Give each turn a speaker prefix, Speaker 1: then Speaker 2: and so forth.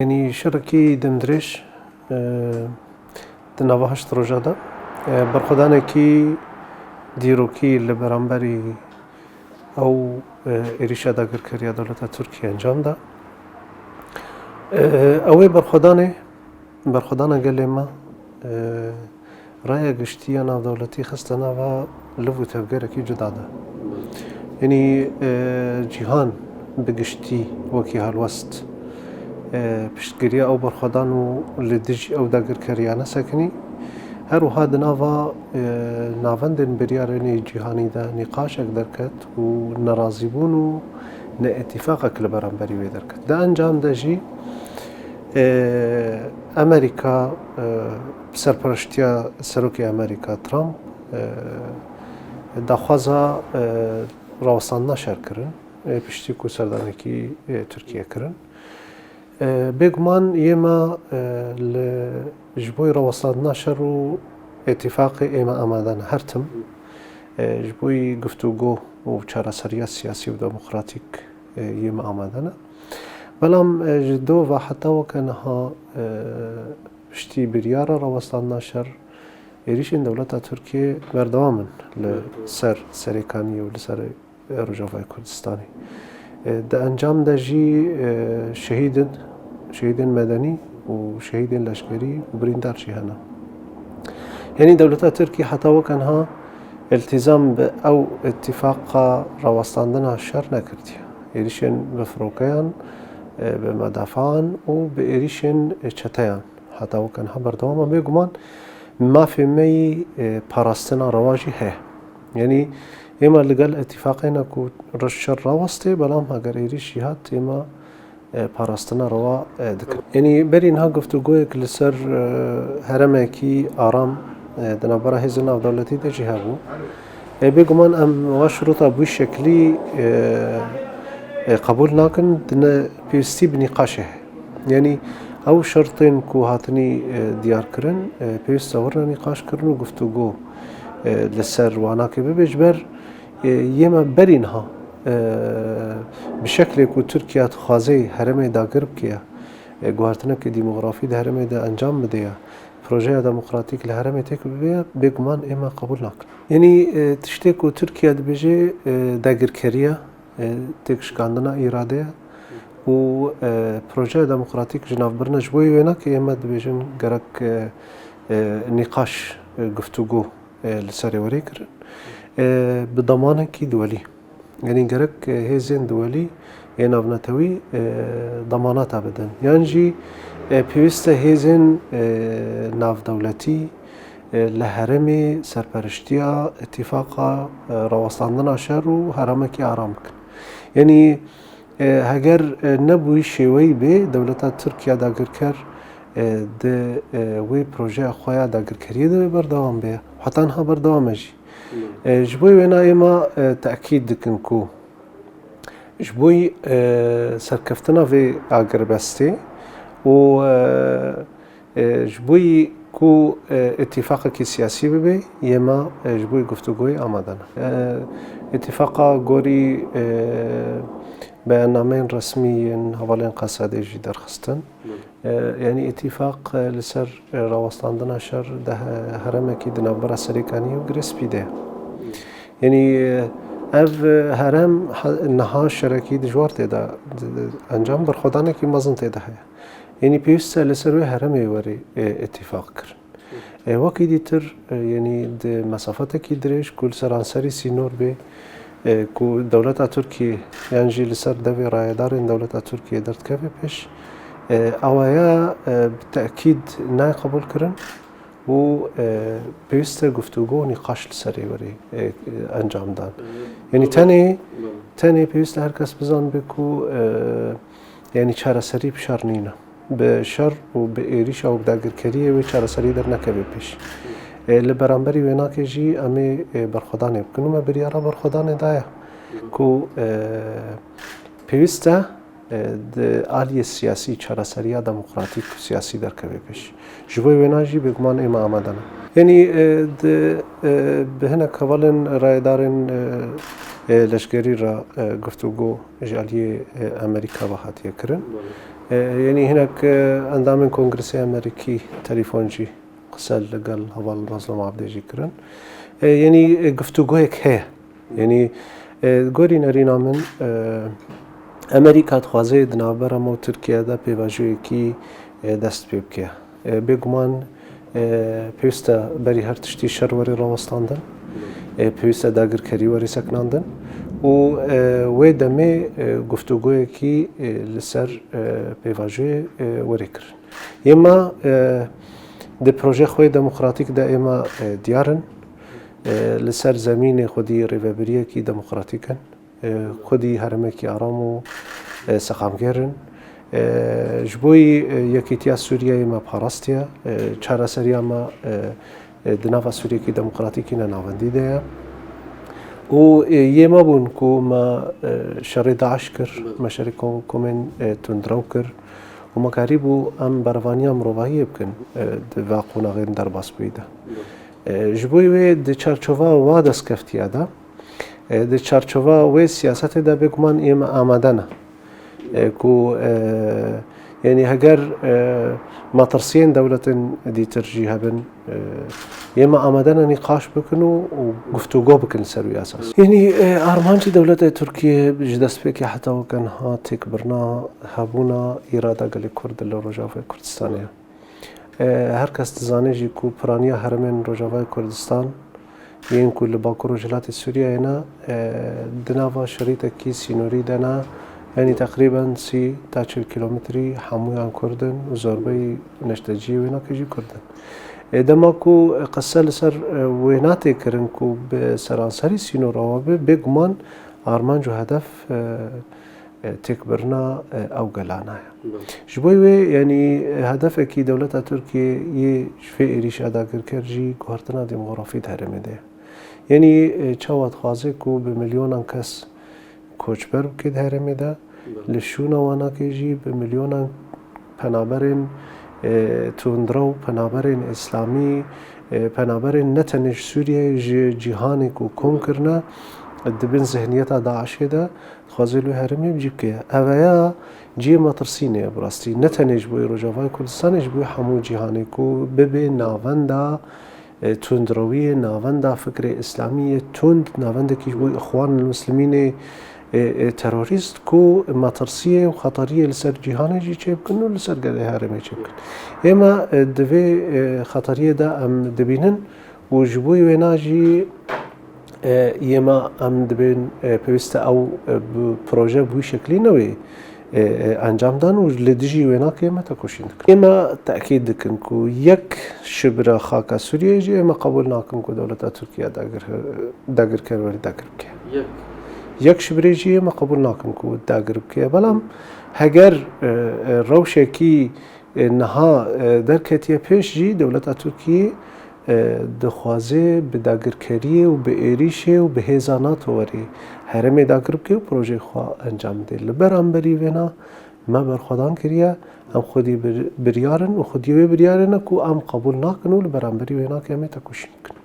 Speaker 1: يعني شركي دمدرش دنواهش تروجادا برخدانه کی دیروکی لبرانبری او ایریشا داگر کریا دولت ترکیه انجام ده اوی برخدانه گلی ما رای گشتی ناو دولتی خستنا و لفو تفگره کی جدا ده یعنی جهان بگشتی وکی هالوست پشتگیری او برخدان و لدج او داگر کریانه سکنی هر و هاد ناوا ناوندن بریارنی جهانی ده نقاش درکت و نرازیبون و نه اتفاق کل برانبری وی درکت ده انجام ده جی امریکا سرپرشتیا سروکی امریکا ترامپ دخوازا راوستان نشر کرن پشتی کو سردانه کی ترکیه کرن بگمان یما لجبوی رواسط نشر و اتفاق ایما آمدن هر تم جبوی گفتگو و چارەسەریە سیاسی و دموکراتیک یما آمدن بەڵام جدو و حتی وکنها پشتی بریار رواسط نشر ایریشین دولت ترکیه بردوامن لسر سریکانی و لسر روجاوای کردستانی ده انجام ده جی شهیدن مدنی و شهیدن لشکری و بریندار جهانا یعنی دولت ترکیه حتی وکنها التزام به او اتفاق رواستاندن شر نکردیه ایریشن بفروکیان به مدافعان و به ایریشن چتیان حتی وکنها بردوام بگمان ما فی می پاراستنا رواجی هه یعنی اما لقال اتفاقنا کو رشر رواسته بلام اگر ایریشی هات اما پاراستنا روا دکر یعنی برین ها گفتگوی که لسر هرمه کی آرام دنباره هزنا و دولتی ده جهه بو بگمان ام واشروطا بوی شکلی قبول ناکن دنه پیوستی بنقاشه یعنی او شرطین کو هاتنی دیار کرن پیوست ورن نقاش کرن و گفتگو لسر وانا که ببجبر یما برینها بشکلی که ترکیه خوازه هرمه دا گرب کیا گوهرتنه که دیموغرافی ده هرمه دا انجام بده پروژه دموکراتیک لهرمه تک بیا بگمان اما قبول نکن یعنی تشتی که ترکیه دبیجه داگر کریه تکشکاندنا اراده و پروژه دموکراتیک جناب برنج بوی وینا که اما دبیجن گرک نقاش گفتگو لسری وری کرن بضمانه کی دولی یعنی گرک هزین دولی یعنی نتوی ضمانات بدن یعنی جی پیوسته هزین ناف دولتی لهرمی سرپرشتیا اتفاقا رواستاندن شر و هرمه کی آرام کن یعنی اگر نبوی شوی به دولت ترکیه داگر کر ده وی پروژه خواه داگر کریه ده بردوام به حتی انها بردوام جی جبوی وینا ایما تأکید دکن کو جبوی سرکفتنا وی آگر بسته و جبوی کو اتفاق کی سیاسی ببی یما جبوی گفتگوی آمدن اتفاقا گوری بیاننامه رسمی حوالین قصاده جی درخستن یعنی اتفاق لسر راوستاندن شر ده هرمه کی دنبر سریکانی و گرسپی ده یعنی اف هرم نها شرکی دجوار تیدا انجام برخودانه کی مزن تیدا ہے یعنی پیوست لسر و هرمه وری اتفاق کرن وکی دیتر یعنی ده مسافت کی درش کل سرانسری سینور به کو دولت ترکیه یعنی جی لسر دوی رایدار دولت ترکیه درد که پیش اویا بالتأکید نه قبول کرن و پیوست گفتگو نقاش لسری وری انجام داد یعنی تنی پیوست هر کس بزن بکو یعنی چارەسەری بشار نینه به شر و به ایریش و داگر کریه و چارەسەری در نکبه پیش لبرانبری وینا که جی امی برخودانه بکنم بریارا برخودانه دایا کو پیوسته ده آلی سیاسی چارەسەریya دموکراتیک سیاسی در کبه پیش جبوی وینا جی بگمان اما آمدنه یعنی به هنه کولن رایدارن لشکری را گفتگو جالی امریکا و هاتیه کرن يعني هناك اندام كونغرسي امريكي تليفون جي قسل لقال هوال مظلوم عبدي جي كرن يعني گفتگویک هي يعني گوری نرینا من امریکا خوازه دنابر مو ترکیه دا پیواجوی کی دست پی بکیه بگمان پیوسته بری هر تشتی شر وری راوستاندن پیوسته داگر کری وری سکناندن و دمه گفتگوی کی لسر پیواجوی وری کرن اما ده پروژه خوی دموکراتیک دا اما دیارن لسر زمین خودی ریوبریه کی دموکراتیکن خودی هرمه کی آرام و سقامگرن جبوی یکیتیا سوریه ما پاراستیا چهار سریا ما دناوا سوریه کی دموکراتیکی ناوندی ده و یه ما بون کو ما شر داعش کر ما شر کومن تندرو کر و ما قریبو ام بروانی ام روایی بکن واقعنا غیر در باس بیده جبوی و د چارچوبا و دست کفتیه ده د چارچوبا و سیاست ده بگمان ایم آمدنه کو يعني هجر ما ترسين دولة دي ترجيها بن يما آمدنا نقاش بكنو وقفتو بكن سروي أساس يعني أرمانجي دولة تركيا بجدس بك حتى وكان هاتك برنا هابونا إرادة قال كرد اللي رجافة كردستانية هر کس تزانه جی کو پرانیا هرمن رجاوای کردستان یین کو لباکو رجلات سوریه اینا دناوا شریطه کی سینوری دنا يعني تقريبا 30 تا 40 كيلومتري حمويان كردن وزوربي نشتجي وينا كجي كردن دماكو قسل سر ويناتي كرنكو بسرانسري سينو روابي بيقمان آرمان جو هدف تكبرنا أو قلانا جبوي يعني هدف أكيد دولة تركيا يشفي إريش أدا كرجي كوارتنا ديموغرافي هرمي ده يعني چاوات خازي كو بمليون كس کوچبر که هرمی ده لشون وانا که جی به میلیون پنابرین تندرو پنابرین اسلامی پنابرین نتنش سوریه جهانی کو کم کرنا دبن ذهنیت داعش ده خوازلو هرمی بجیب که اویا جی مترسینه براستی نتنش بوی رجاوای کردستانش بوی همو جهانی کو ببی ناوندا تندروی ناوندا فکر اسلامی تند ناوندا که بوی اخوان المسلمین تروریست کو مترسیه و خطریه لسر جهانی جی چه بکن و لسر گله هرمی چه بکن اما دوی خطریه دا ام دبینن و جبوی ویناجی اما ام دبین پیوسته او پروژه بوی شکلی نوی انجام دان و لدیجی وینا که اما تکوشین دکن اما تأکید دکن کو یک شبر خاک سوریه جی اما قبول ناکن کو دولت ترکیه داگر کر ولی داگر که یک شبریجی ما قبول ناکن کو داگر که بلام هگر روشه کی نها در کتیه پیش جی دولت ترکیه دخوازه به داگرکاری و به ایریشه و به هزانات وری هرم داگر که و پروژه خواه انجام ده لبرام بری وینا ما برخودان کریه هم خودی بریارن و خودی بریارن کو هم قبول ناکن و لبرام بری وینا که همه تکوشین کن